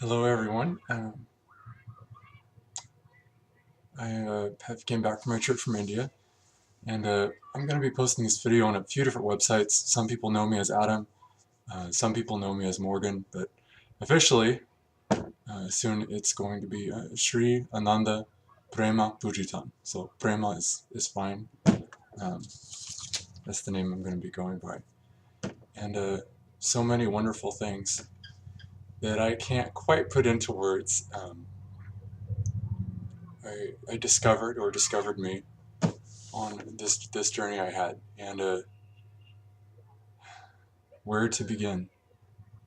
Hello everyone. I have came back from my trip from India, and I'm going to be posting this video on a few different websites. Some people know me as Adam, some people know me as Morgan, but officially soon it's going to be Sri Ananda Prema Pujitan. So Prema is fine. Um, that's the name I'm going to be going by. And so many wonderful things that I can't quite put into words. I discovered or discovered me on this journey I had, and where to begin.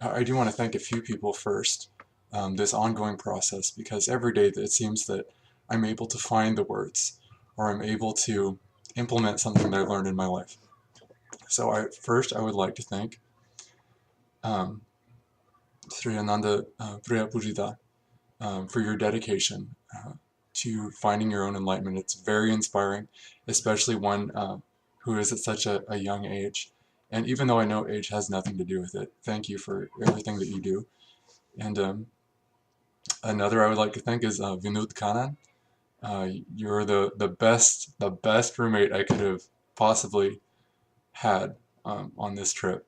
I do want to thank a few people first. This ongoing process, because every day it seems that I'm able to find the words, or I'm able to implement something that I've learned in my life. So first I would like to thank um, Sri Ananda Priya Pujita for your dedication to finding your own enlightenment. It's very inspiring, especially one who is at such a young age. And even though I know age has nothing to do with it, thank you for everything that you do. And another I would like to thank is Vinod Khanna. You're the best roommate I could have possibly had on this trip.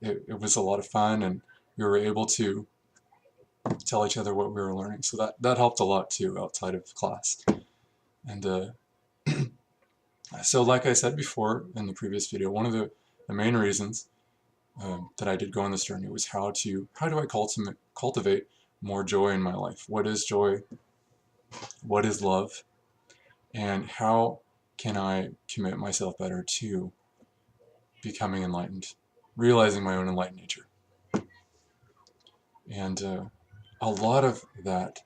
It was a lot of fun, and we were able to tell each other what we were learning. So that helped a lot too outside of class. And so like I said before in the previous video, one of the main reasons that I did go on this journey was how do I cultivate more joy in my life? What is joy? What is love? And how can I commit myself better to becoming enlightened, realizing my own enlightened nature? And a lot of that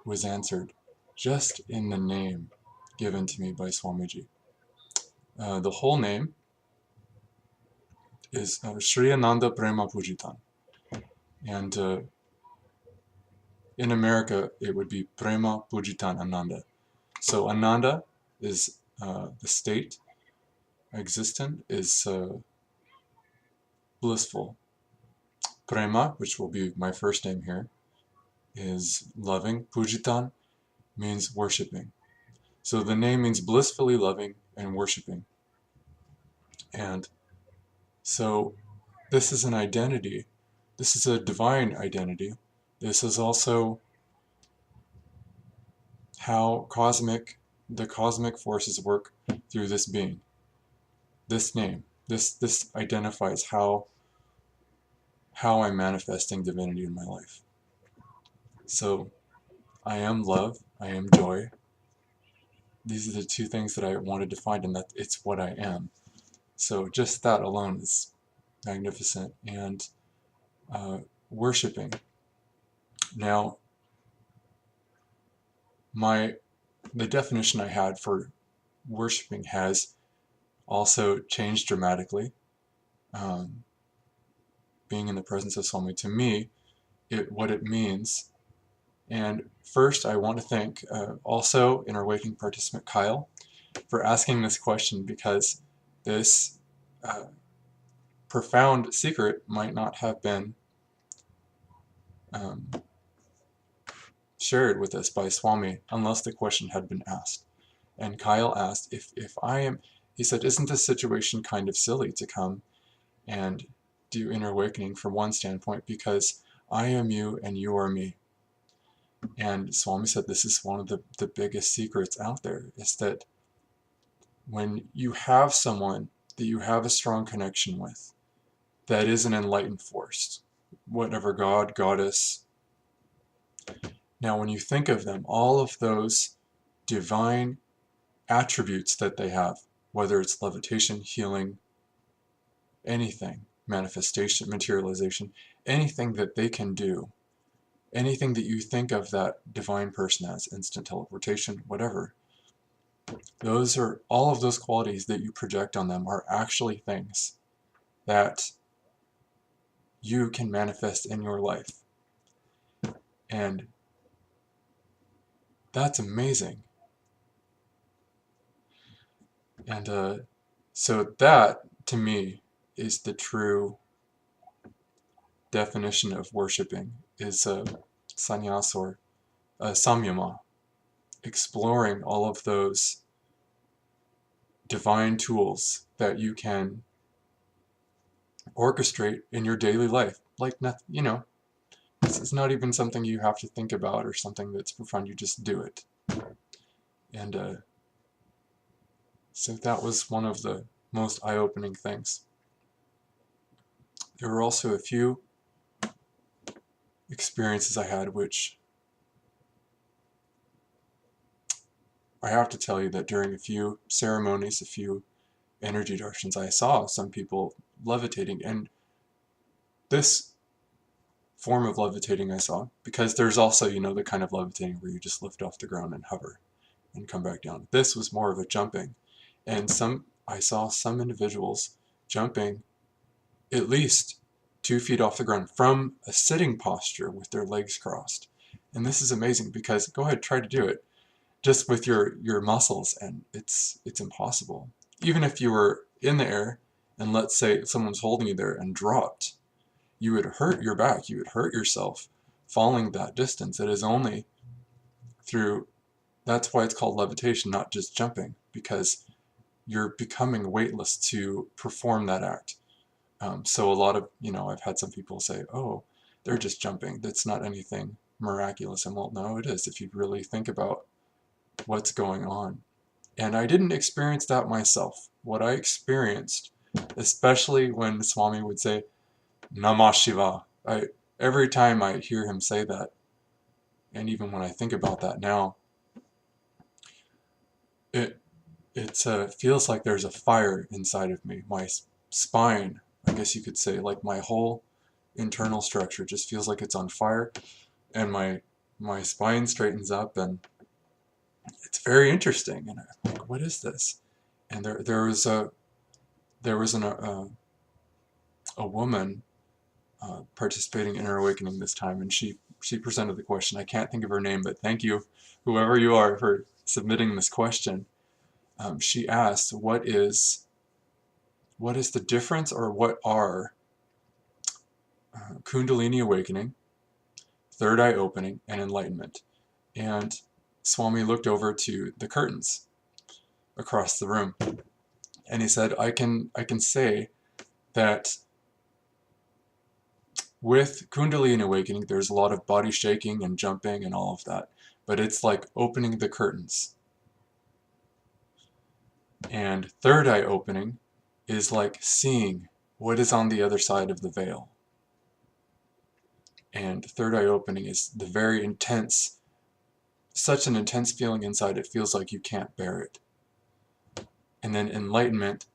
was answered just in the name given to me by Swamiji. The whole name is Sri Ananda Prema Pujitan. And in America, it would be Prema Pujitan Ananda. So Ananda is the state, existent is blissful. Prema, which will be my first name here, is loving. Pujitan means worshipping. So the name means blissfully loving and worshipping. And so this is an identity. This is a divine identity. This is also how the cosmic forces work through this being. This name, this identifies how I'm manifesting divinity in my life. So I am love, I am joy. These are the two things that I wanted to find, and that it's what I am. So just that alone is magnificent. And worshiping. Now, the definition I had for worshiping has also changed dramatically. Being in the presence of Swami, to me, what it means. And first, I want to thank also Inner Awakening participant Kyle for asking this question, because this profound secret might not have been um, shared with us by Swami unless the question had been asked. And Kyle asked if I am, he said, isn't this situation kind of silly to come and do Inner Awakening from one standpoint, because I am you and you are me. And Swami said this is one of the biggest secrets out there, is that when you have someone that you have a strong connection with, that is an enlightened force, whatever God, goddess. Now when you think of them, all of those divine attributes that they have, whether it's levitation, healing, anything, manifestation, materialization, anything that they can do, anything that you think of that divine person as, instant teleportation, whatever, those are all of those qualities that you project on them are actually things that you can manifest in your life. And that's amazing. And so that, to me, is the true definition of worshiping, is sannyas or samyama, exploring all of those divine tools that you can orchestrate in your daily life. Like, you know, this is not even something you have to think about or something that's profound. You just do it. And so that was one of the most eye-opening things. There were also a few experiences I had which I have to tell you that during a few ceremonies, a few energy darshans, I saw some people levitating. And this form of levitating I saw, because there's also, you know, the kind of levitating where you just lift off the ground and hover and come back down. This was more of a jumping. And I saw some individuals jumping at least 2 feet off the ground from a sitting posture with their legs crossed. And this is amazing because, go ahead, try to do it just with your muscles, and it's impossible. Even if you were in the air and let's say someone's holding you there and dropped, you would hurt your back, you would hurt yourself falling that distance. It is only through, that's why it's called levitation, not just jumping, because you're becoming weightless to perform that act. So a lot of, you know, I've had some people say, oh, they're just jumping, that's not anything miraculous. And well, no, it is, if you really think about what's going on. And I didn't experience that myself. What I experienced, especially when Swami would say Namah Shiva, every time I hear him say that, and even when I think about that now, it feels like there's a fire inside of me. My spine, I guess you could say, like my whole internal structure just feels like it's on fire, and my spine straightens up, and it's very interesting. And I'm like, what is this? And there was a woman participating in her awakening this time, and she presented the question. I can't think of her name, but thank you, whoever you are, for submitting this question. She asked, what is the difference, or what are Kundalini awakening, third eye opening, and enlightenment? And Swami looked over to the curtains across the room, and he said, I can say that with Kundalini awakening, there's a lot of body shaking and jumping and all of that, but it's like opening the curtains. And third eye opening is like seeing what is on the other side of the veil. And third eye opening is the very intense, such an intense feeling inside, it feels like you can't bear it. And then enlightenment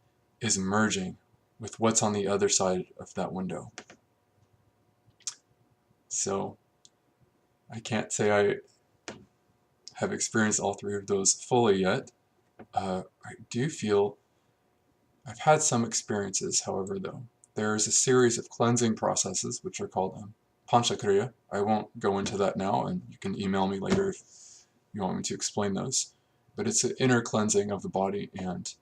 is merging with what's on the other side of that window. So I can't say I have experienced all three of those fully yet. I do feel I've had some experiences, however, though. There is a series of cleansing processes, which are called Panchakriya. I won't go into that now, and you can email me later if you want me to explain those. But it's an inner cleansing of the body, and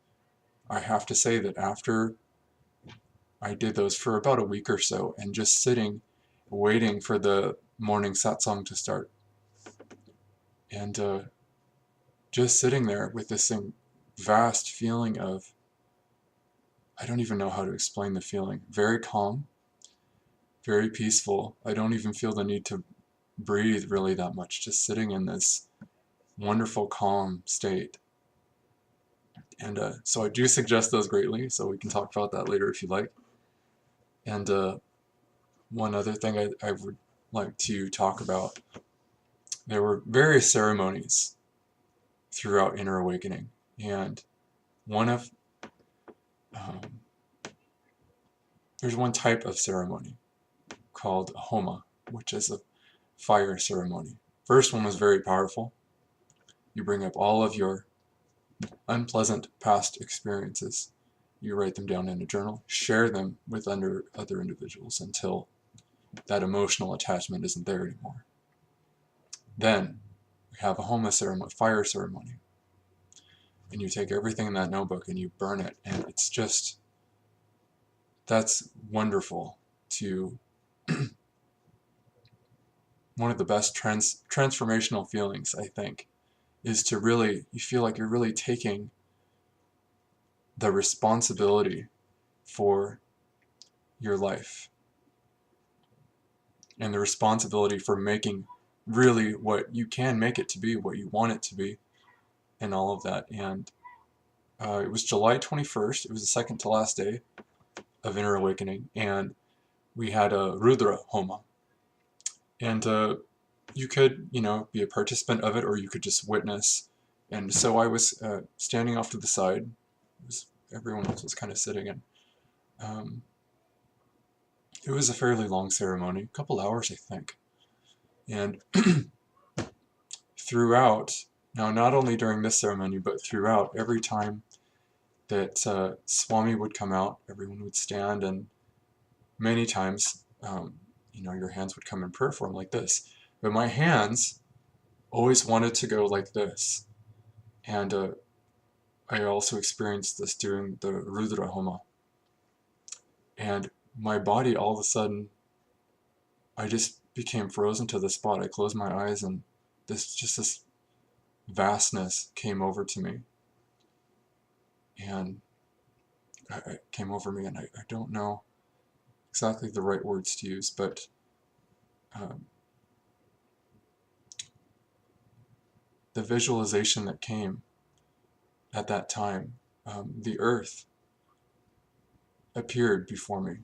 I have to say that after I did those for about a week or so, and just sitting, waiting for the morning satsang to start, and just sitting there with this vast feeling of, I don't even know how to explain the feeling, very calm, very peaceful. I don't even feel the need to breathe really that much, just sitting in this wonderful calm state. And so I do suggest those greatly, so we can talk about that later if you like. And one other thing I would like to talk about, there were various ceremonies throughout Inner Awakening, and there's one type of ceremony called Homa, which is a fire ceremony. First one was very powerful. You bring up all of your unpleasant past experiences. You write them down in a journal, share them with other individuals until that emotional attachment isn't there anymore. Then we have a Homa ceremony, fire ceremony. And you take everything in that notebook and you burn it, and it's just, that's wonderful to one of the best transformational feelings, I think, is to really, you feel like you're really taking the responsibility for your life and the responsibility for making really what you can make it to be, what you want it to be, and all of that. And it was July 21st. It was the second to last day of Inner Awakening, and we had a Rudra Homa. And you could, be a participant of it, or you could just witness. And so I was standing off to the side. Everyone else was kind of sitting, and it was a fairly long ceremony, a couple hours, I think. And throughout, now not only during this ceremony, but throughout, every time that Swami would come out, everyone would stand, and many times, your hands would come in prayer form like this. But my hands always wanted to go like this. And I also experienced this during the Rudra Homa. And my body, all of a sudden, I just became frozen to the spot. I closed my eyes, and this vastness came over to me. And it came over me, and I don't know exactly the right words to use, but the visualization that came at that time, the earth appeared before me,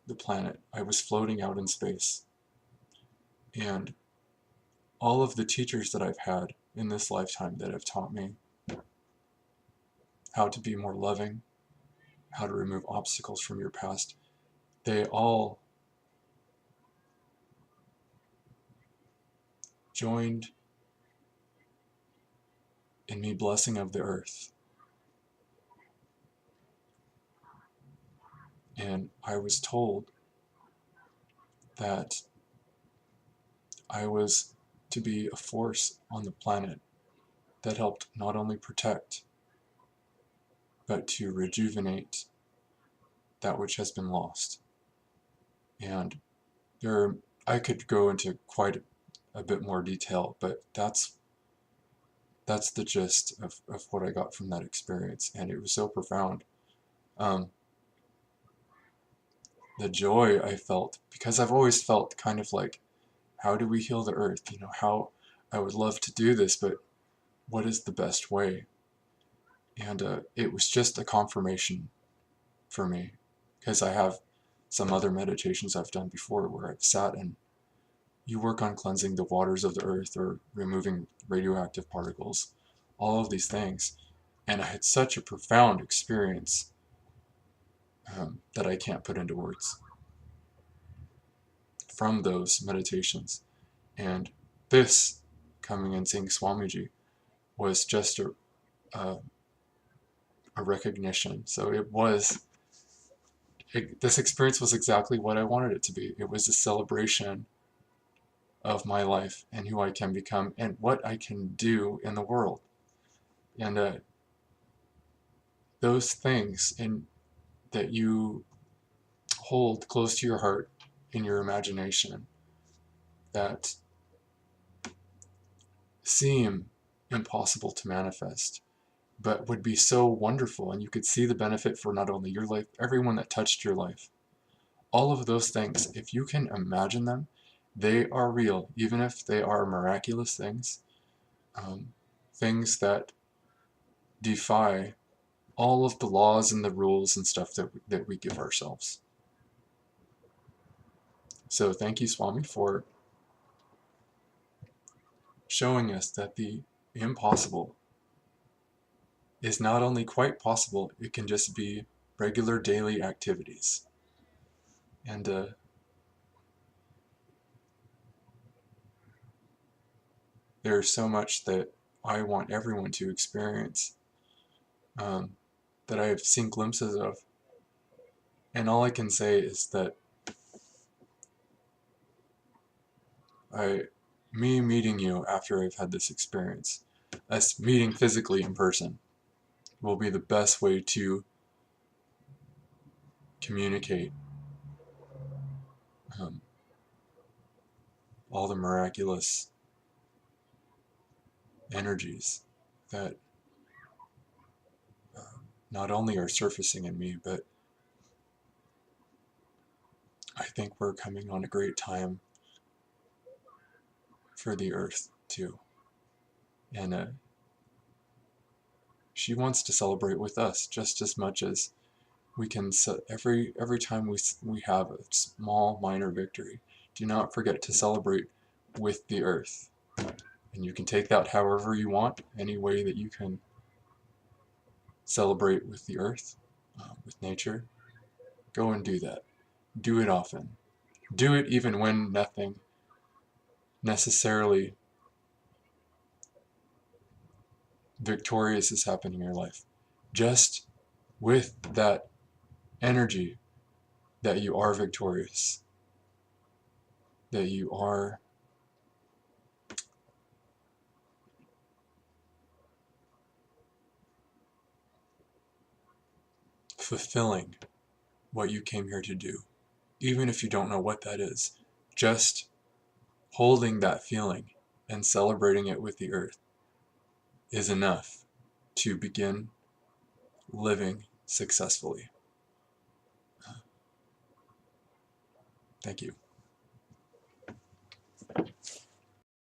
the planet. I was floating out in space. And all of the teachers that I've had in this lifetime that have taught me how to be more loving, how to remove obstacles from your past, they all joined in me blessing of the earth. And I was told that I was to be a force on the planet that helped not only protect, but to rejuvenate that which has been lost. And I could go into quite a bit more detail, but that's the gist of what I got from that experience, and it was so profound. The joy I felt, because I've always felt kind of like, how do we heal the earth? How I would love to do this, but what is the best way? And it was just a confirmation for me, because I have some other meditations I've done before where I've sat and you work on cleansing the waters of the earth or removing radioactive particles, all of these things. And I had such a profound experience that I can't put into words from those meditations. And this, coming and seeing Swamiji, was just a recognition. So this experience was exactly what I wanted it to be. It was a celebration of my life and who I can become and what I can do in the world. And those things that you hold close to your heart in your imagination that seem impossible to manifest, but would be so wonderful, and you could see the benefit for not only your life, everyone that touched your life. All of those things, if you can imagine them, they are real, even if they are miraculous things, things that defy all of the laws and the rules and stuff that we give ourselves. So thank you, Swami, for showing us that the impossible is not only quite possible, it can just be regular daily activities. And there's so much that I want everyone to experience that I have seen glimpses of. And all I can say is that me meeting you after I've had this experience, us meeting physically in person, will be the best way to communicate all the miraculous energies that not only are surfacing in me, but I think we're coming on a great time for the earth too. And she wants to celebrate with us just as much as we can. Every time we have a small minor victory, do not forget to celebrate with the earth. And you can take that however you want, any way that you can celebrate with the earth, with nature. Go and do that. Do it often. Do it even when nothing necessarily victorious is happening in your life. Just with that energy that you are victorious, that you are fulfilling what you came here to do, even if you don't know what that is. Just holding that feeling and celebrating it with the earth is enough to begin living successfully. Thank you.